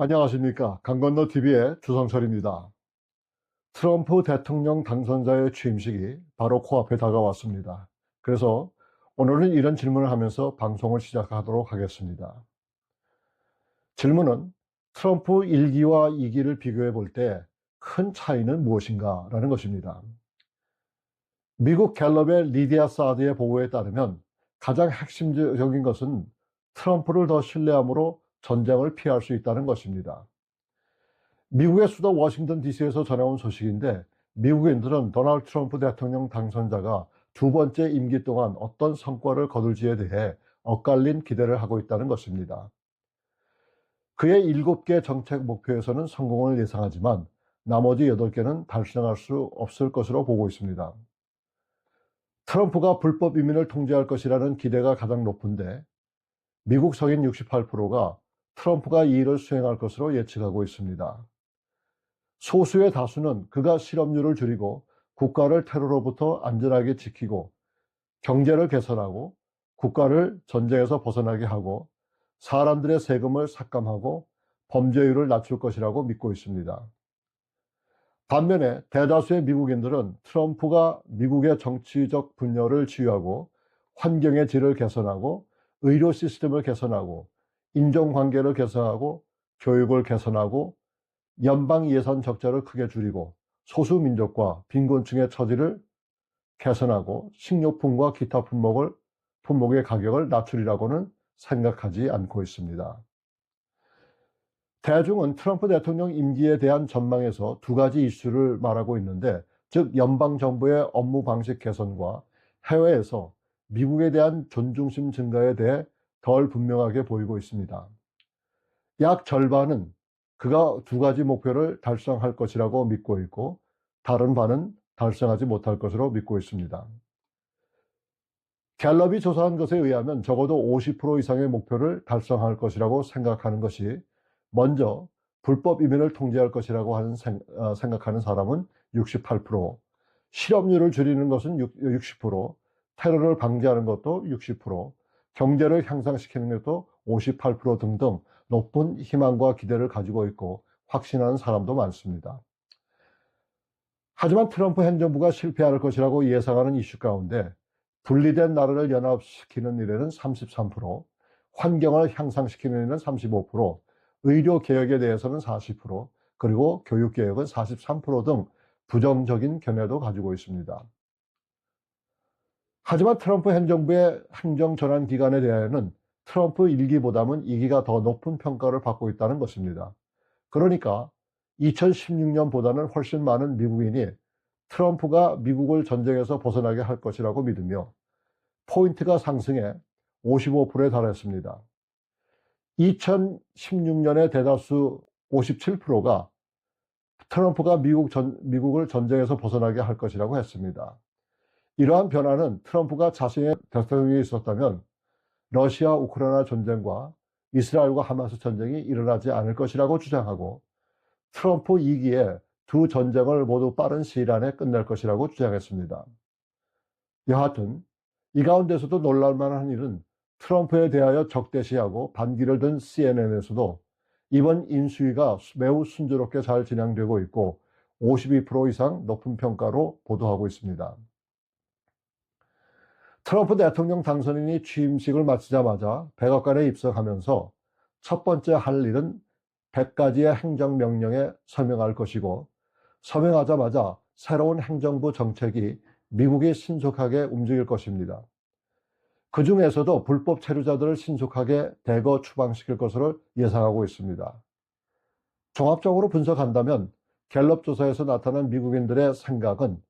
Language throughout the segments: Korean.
안녕하십니까. 강건너TV의 주성철입니다. 트럼프 대통령 당선자의 취임식이 바로 코앞에 다가왔습니다. 그래서 오늘은 이런 질문을 하면서 방송을 시작하도록 하겠습니다. 질문은 트럼프 1기와 2기를 비교해 볼 때 큰 차이는 무엇인가? 라는 것입니다. 미국 갤럽의 리디아 사드의 보고에 따르면 가장 핵심적인 것은 트럼프를 더 신뢰함으로 전쟁을 피할 수 있다는 것입니다. 미국의 수도 워싱턴 DC에서 전해온 소식인데 미국인들은 도널드 트럼프 대통령 당선자가 두 번째 임기 동안 어떤 성과를 거둘지에 대해 엇갈린 기대를 하고 있다는 것입니다. 그의 7개 정책 목표에서는 성공을 예상하지만 나머지 8개는 달성할 수 없을 것으로 보고 있습니다. 트럼프가 불법 이민을 통제할 것이라는 기대가 가장 높은데 미국 성인 68%가 트럼프가 이 일을 수행할 것으로 예측하고 있습니다. 소수의 다수는 그가 실업률을 줄이고 국가를 테러로부터 안전하게 지키고 경제를 개선하고 국가를 전쟁에서 벗어나게 하고 사람들의 세금을 삭감하고 범죄율을 낮출 것이라고 믿고 있습니다. 반면에 대다수의 미국인들은 트럼프가 미국의 정치적 분열을 치유하고 환경의 질을 개선하고 의료 시스템을 개선하고 인종관계를 개선하고 교육을 개선하고 연방 예산 적자를 크게 줄이고 소수민족과 빈곤층의 처지를 개선하고 식료품과 기타 품목의 가격을 낮추리라고는 생각하지 않고 있습니다. 대중은 트럼프 대통령 임기에 대한 전망에서 두 가지 이슈를 말하고 있는데, 즉 연방정부의 업무 방식 개선과 해외에서 미국에 대한 존중심 증가에 대해 덜 분명하게 보이고 있습니다. 약 절반은 그가 두 가지 목표를 달성할 것이라고 믿고 있고 다른 반은 달성하지 못할 것으로 믿고 있습니다. 갤럽이 조사한 것에 의하면 적어도 50% 이상의 목표를 달성할 것이라고 생각하는 것이, 먼저 불법 이민을 통제할 것이라고 생각하는 사람은 68%, 실업률을 줄이는 것은 60%, 테러를 방지하는 것도 60%, 경제를 향상시키는 것도 58% 등등 높은 희망과 기대를 가지고 있고 확신하는 사람도 많습니다. 하지만 트럼프 행정부가 실패할 것이라고 예상하는 이슈 가운데 분리된 나라를 연합시키는 일에는 33%, 환경을 향상시키는 일에는 35%, 의료 개혁에 대해서는 40%, 그리고 교육 개혁은 43%등 부정적인 견해도 가지고 있습니다. 하지만 트럼프 행정부의 행정 전환 기간에 대해서는 트럼프 1기보다는 2기가 더 높은 평가를 받고 있다는 것입니다. 그러니까 2016년보다는 훨씬 많은 미국인이 트럼프가 미국을 전쟁에서 벗어나게 할 것이라고 믿으며 포인트가 상승해 55%에 달했습니다. 2016년에 대다수 57%가 트럼프가 미국을 전쟁에서 벗어나게 할 것이라고 했습니다. 이러한 변화는 트럼프가 자신의 대통령이 있었다면 러시아 우크라이나 전쟁과 이스라엘과 하마스 전쟁이 일어나지 않을 것이라고 주장하고 트럼프 2기에 두 전쟁을 모두 빠른 시일 안에 끝낼 것이라고 주장했습니다. 여하튼 이 가운데서도 놀랄만한 일은 트럼프에 대하여 적대시하고 반기를 든 CNN에서도 이번 인수위가 매우 순조롭게 잘 진행되고 있고 52% 이상 높은 평가로 보도하고 있습니다. 트럼프 대통령 당선인이 취임식을 마치자마자 백악관에 입성하면서 첫 번째 할 일은 100가지의 행정명령에 서명할 것이고, 서명하자마자 새로운 행정부 정책이 미국이 신속하게 움직일 것입니다. 그 중에서도 불법 체류자들을 신속하게 대거 추방시킬 것으로 예상하고 있습니다. 종합적으로 분석한다면 갤럽 조사에서 나타난 미국인들의 생각은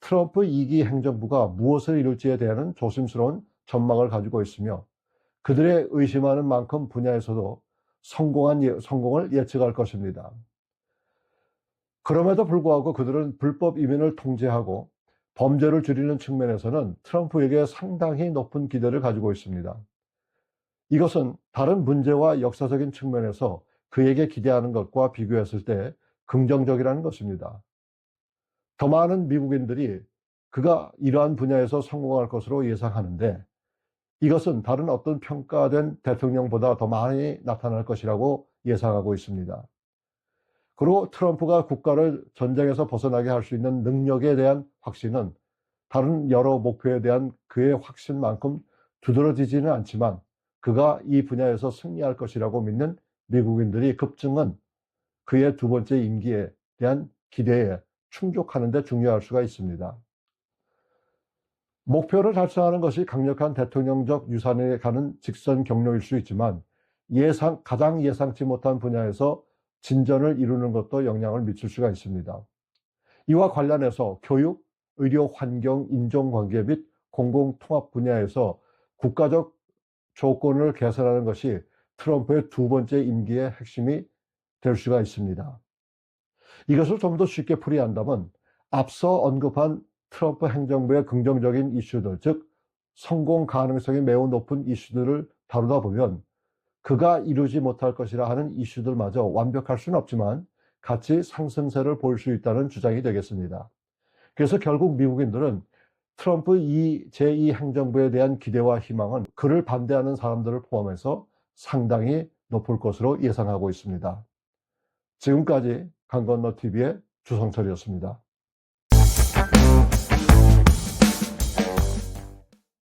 트럼프 2기 행정부가 무엇을 이룰지에 대한 조심스러운 전망을 가지고 있으며 그들의 의심하는 만큼 분야에서도 성공을 예측할 것입니다. 그럼에도 불구하고 그들은 불법 이민을 통제하고 범죄를 줄이는 측면에서는 트럼프에게 상당히 높은 기대를 가지고 있습니다. 이것은 다른 문제와 역사적인 측면에서 그에게 기대하는 것과 비교했을 때 긍정적이라는 것입니다. 더 많은 미국인들이 그가 이러한 분야에서 성공할 것으로 예상하는데, 이것은 다른 어떤 평가된 대통령보다 더 많이 나타날 것이라고 예상하고 있습니다. 그리고 트럼프가 국가를 전쟁에서 벗어나게 할 수 있는 능력에 대한 확신은 다른 여러 목표에 대한 그의 확신만큼 두드러지지는 않지만 그가 이 분야에서 승리할 것이라고 믿는 미국인들이 급증은 그의 두 번째 임기에 대한 기대에 충족하는 데 중요할 수가 있습니다. 목표를 달성하는 것이 강력한 대통령적 유산에 가는 직선 경로일 수 있지만 가장 예상치 못한 분야에서 진전을 이루는 것도 영향을 미칠 수가 있습니다. 이와 관련해서 교육, 의료, 환경, 인종관계 및 공공통합 분야에서 국가적 조건을 개선하는 것이 트럼프의 두 번째 임기의 핵심이 될 수가 있습니다. 이것을 좀 더 쉽게 풀이한다면 앞서 언급한 트럼프 행정부의 긍정적인 이슈들, 즉 성공 가능성이 매우 높은 이슈들을 다루다 보면 그가 이루지 못할 것이라 하는 이슈들마저 완벽할 수는 없지만 같이 상승세를 볼 수 있다는 주장이 되겠습니다. 그래서 결국 미국인들은 트럼프 제2 행정부에 대한 기대와 희망은 그를 반대하는 사람들을 포함해서 상당히 높을 것으로 예상하고 있습니다. 지금까지 강건너TV의 주성철이었습니다.